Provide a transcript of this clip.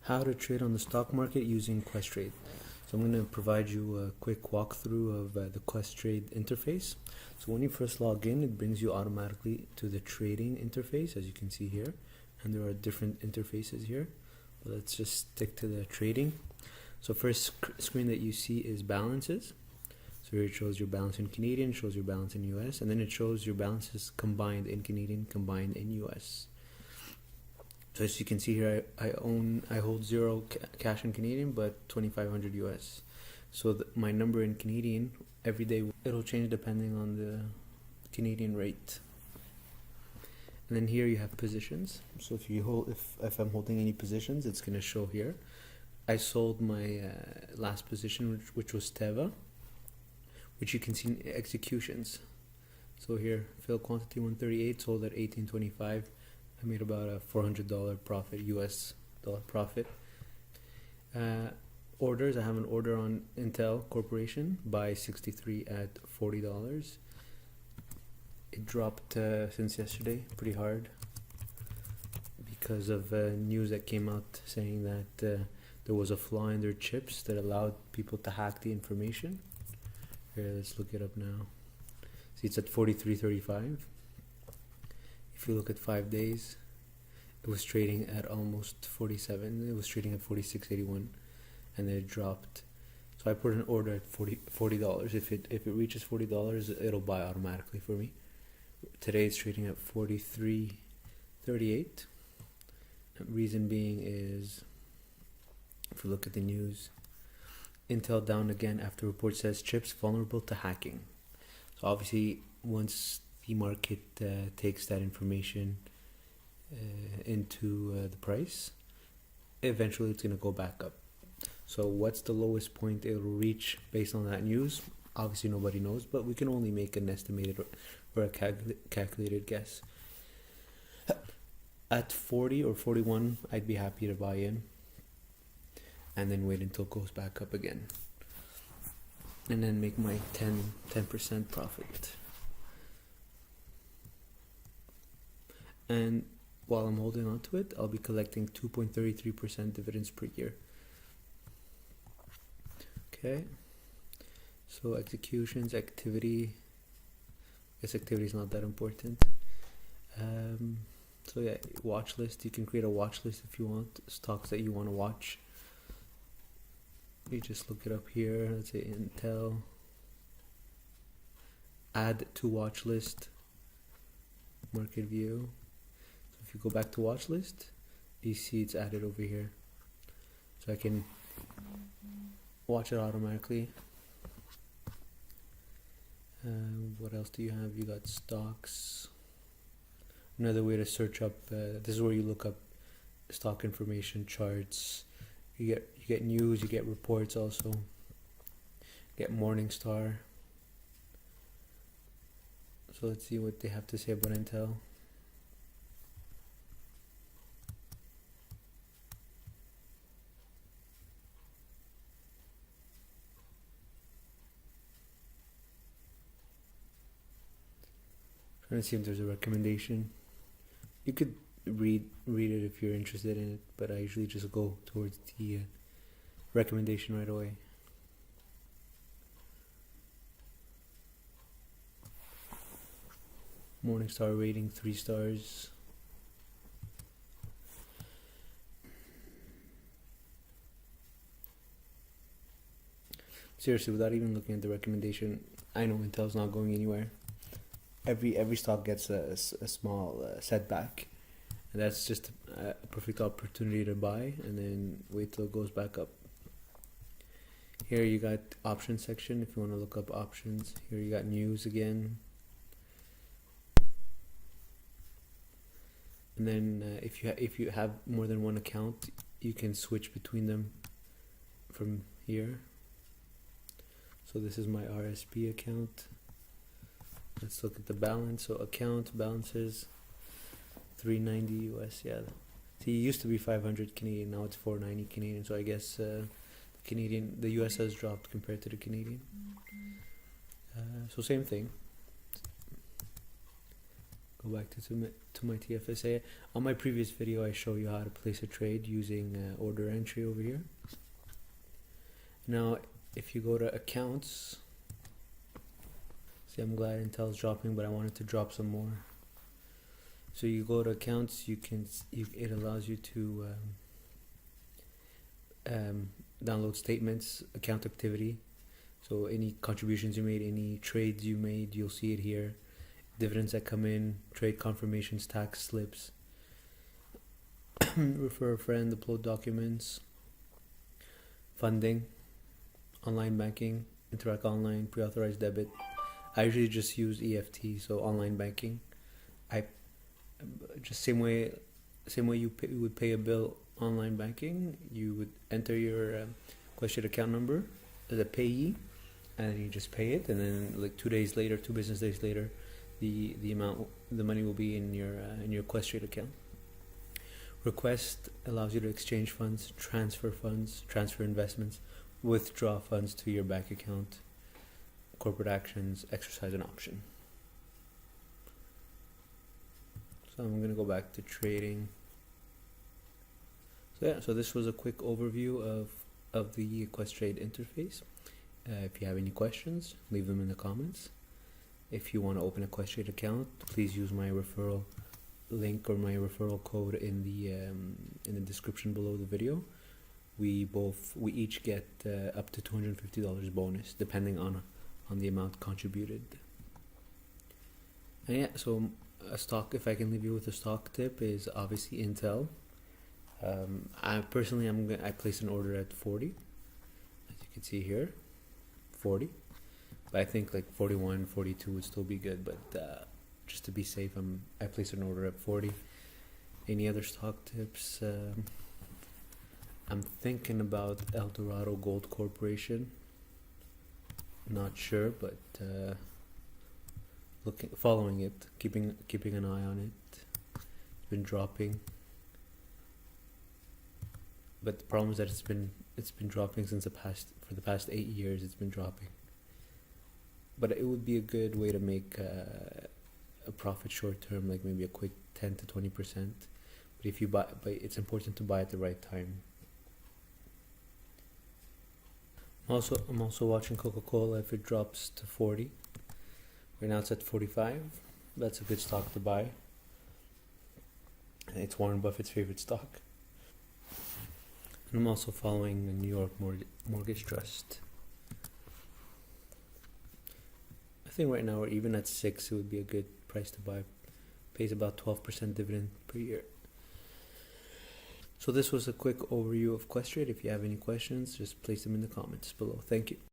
How to trade on the stock market using Questrade. So I'm going to provide you a quick walkthrough of the Questrade interface. So when you first log in, it brings you automatically to the trading interface, as you can see here. And there are different interfaces here. But let's just stick to the trading. So first screen that you see is balances. So here it shows your balance in Canadian, shows your balance in US, and then it shows your balances combined in Canadian, combined in US. So as you can see here, I hold zero cash in Canadian, but 2,500 US. So my number in Canadian every day it'll change depending on the Canadian rate. And then here you have positions. So if you hold, if I'm holding any positions, it's gonna show here. I sold my last position, which was Teva, which you can see in executions. So here, fill quantity 138, sold at 18.25. I made about a $400 profit, US dollar profit. Orders, I have an order on Intel Corporation, buy 63 at $40. It dropped since yesterday pretty hard because of news that came out saying that there was a flaw in their chips that allowed people to hack the information. Here, let's look it up now. See, it's at 43.35. If you look at 5 days, it was trading at almost 47. It was trading at 46.81, and then it dropped. So I put an order at $40. If it reaches $40, it'll buy automatically for me. Today it's trading at 43.38. Reason being is, if we look at the news, Intel down again after report says chips vulnerable to hacking. So obviously, once the market takes that information into the price, eventually it's going to go back up. So what's the lowest point it will reach based on that news? Obviously nobody knows, but we can only make an estimated or a calculated guess. At 40 or 41, I'd be happy to buy in and then wait until it goes back up again, and then make my 10% profit. And while I'm holding on to it, I'll be collecting 2.33% dividends per year. Okay, so executions, activity. I guess activity is not that important. So yeah, watch list. You can create a watch list if you want stocks that you want to watch. You just look it up here. Let's say Intel. Add to watch list. Market view. So if you go back to watch list, you see it's added over here. So I can watch it automatically. What else do you have? You got stocks. Another way to search up. This is where you look up stock information, charts. You get news. You get reports also. Get Morningstar. So let's see what they have to say about Intel. Trying to see if there's a recommendation. You could read it if you're interested in it, but I usually just go towards the recommendation right away. Morningstar rating 3 stars. Seriously, without even looking at the recommendation, I know Intel's not going anywhere. Every stock gets a small setback, and that's just a perfect opportunity to buy and then wait till it goes back up. Here you got options section if you want to look up options. Here you got news again, and then if you have more than one account, you can switch between them from here. So this is my RSP account. Let's look at the balance. So account balances 390 US. Yeah. See, it used to be 500 Canadian. Now it's 490 Canadian. So I guess the US has dropped compared to the Canadian. So same thing. go back to my TFSA. On my previous video, I show you how to place a trade using order entry over here. Now, if you go to accounts, see, I'm glad Intel's dropping, but I wanted to drop some more. So you go to accounts, it allows you to download statements, account activity. So any contributions you made, any trades you made, you'll see it here. Dividends that come in, trade confirmations, tax slips, refer a friend, upload documents, funding, online banking, interact online, pre-authorized debit. I usually just use EFT, so online banking. I just same way you would pay a bill online banking, you would enter your Questrade account number as a payee, and then you just pay it, and then like 2 business days later, the money will be in your Questrade account. Request allows you to exchange funds, transfer investments, withdraw funds to your bank account, corporate actions, exercise an option. So I'm going to go back to trading. So yeah, so this was a quick overview of the Questrade interface. If you have any questions, leave them in the comments. If you want to open a Questrade account, please use my referral link or my referral code in the description below the video. We each get up to $250 bonus depending on the amount contributed. And yeah, so a stock, if I can leave you with a stock tip, is obviously Intel. I placed an order at 40, as you can see here, 40. But I think like 41, 42 would still be good. But just to be safe, I placed an order at 40. Any other stock tips? I'm thinking about Eldorado Gold Corporation. Not sure, but following it, keeping an eye on it. It's been dropping, but the problem is that it's been dropping for the past 8 years. It's been dropping, but it would be a good way to make a profit short term, like maybe a quick 10 to 20%. But if you buy, it's important to buy at the right time. I'm also watching Coca-Cola. If it drops to 40, right now it's at 45. That's a good stock to buy. It's Warren Buffett's favorite stock. And I'm also following the New York Mortgage Trust. I think right now, or even at 6, it would be a good price to buy. Pays about 12% dividend per year. So this was a quick overview of Questrade. If you have any questions, just place them in the comments below. Thank you.